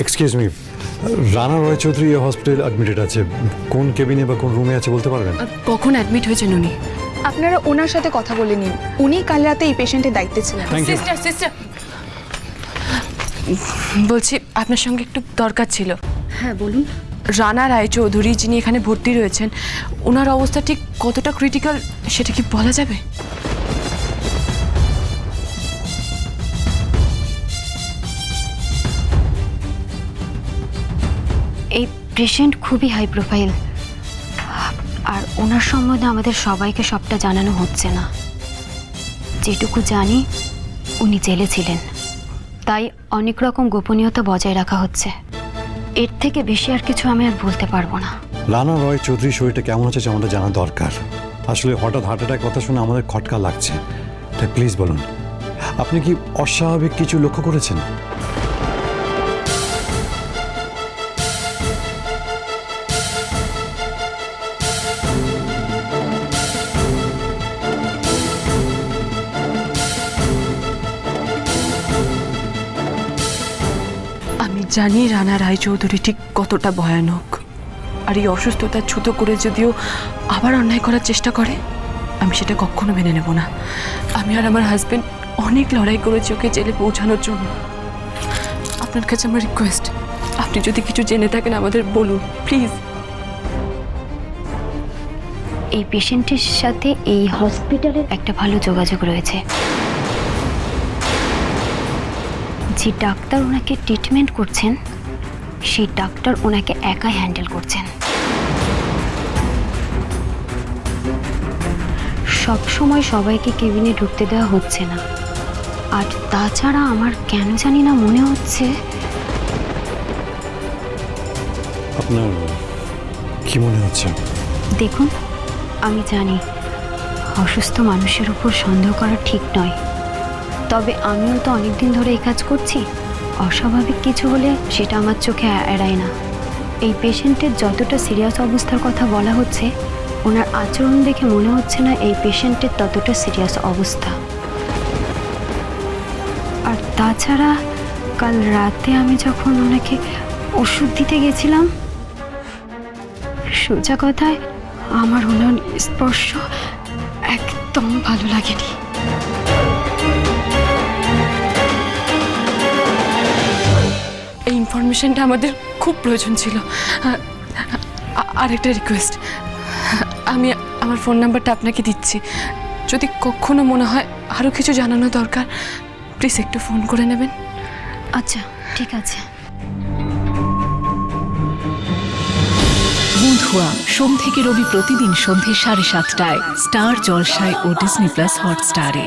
Excuse me, Rana রয় Chowdhury hospital admitted আছে, কোন কেবিনে বা কোন রুমে আছে বলতে পারবেন? কখন অ্যাডমিট হয়েছেন উনি? আপনারা ওনার সাথে কথা বলে নিন, উনি কাল রাতে এই পেশেন্টের দায়িত্বে ছিলেন। Thank you. সিস্টার বলছি আপনার সঙ্গে একটু দরকার ছিল। হ্যাঁ বলুন। রানা রায় চৌধুরী যিনি এখানে ভর্তি রয়েছেন, ওনার অবস্থা ঠিক কতটা ক্রিটিক্যাল সেটা কি বলা যাবে? এই পেশেন্ট খুবই হাই প্রোফাইল, আর ওনার সম্বন্ধে আমাদের সবাইকে সবটা জানানো হচ্ছে না। যেটুকু জানি উনি জেলে ছিলেন, তাই অনেক রকম গোপনীয়তা বজায় রাখা হচ্ছে। এর থেকে বেশি আর কিছু আমি আর বলতে পারবো না। রানা রয় চৌধুরীর শরীরটা কেমন আছে আমাদের জানা দরকার। আসলে হঠাৎ হার্ট অ্যাটাক কথা শুনে আমাদের খটকা লাগছে, তাই প্লিজ বলুন, আপনি কি অস্বাভাবিক কিছু লক্ষ্য করেছেন? আমি জানি রানা রায় চৌধুরী ঠিক কতটা ভয়ানক, আর এই অসুস্থতার ছুতো করে যদিও আবার অন্যায় করার চেষ্টা করে, আমি সেটা কখনো মেনে নেব না। আমি আর আমার হাজবেন্ড অনেক লড়াই করেছি ওকে জেলে পৌঁছানোর জন্য। আপনার কাছে আমার রিকোয়েস্ট, আপনি যদি কিছু জেনে থাকেন আমাদের বলুন প্লিজ। এই পেশেন্টের সাথে এই হসপিটালের একটা ভালো যোগাযোগ রয়েছে। যে ডাক্তার ওনাকে ট্রিটমেন্ট করছেন, সেই ডাক্তার ওনাকে একাই হ্যান্ডেল করছেন। সব সময় সবাইকে কেবিনে ঢুকতে দেওয়া হচ্ছে না। আর তাছাড়া আমার কেন জানি না মনে হচ্ছে। আপনার কি মনে হচ্ছে? দেখুন, আমি জানি অসুস্থ মানুষের উপর সন্দেহ করা ঠিক নয়, তবে আমিও তো অনেকদিন ধরে এই কাজ করছি। অস্বাভাবিক কিছু হলে সেটা আমার চোখে এড়ায় না। এই পেশেন্টের যতটা সিরিয়াস অবস্থার কথা বলা হচ্ছে, ওনার আচরণ দেখে মনে হচ্ছে না এই পেশেন্টের ততটা সিরিয়াস অবস্থা। আর তাছাড়া কাল রাতে আমি যখন ওনাকে ওষুধ দিতে গেছিলাম, সোজা কথায় আমার ওনার স্পর্শ একদম ভালো লাগেনি। এই ইনফরমেশনটা আমাদের খুব প্রয়োজন ছিল। আর একটা রিকোয়েস্ট, আমি আমার ফোন নাম্বারটা আপনাকে দিচ্ছি, যদি কখনো মনে হয় আরও কিছু জানানো দরকার প্লিজ একটু ফোন করে নেবেন। আচ্ছা, ঠিক আছে। বন্ধুয়া সোম থেকে রবি প্রতিদিন সন্ধ্যে 7:30টায় স্টার জলসায় ও ডিজনি প্লাস হটস্টারে।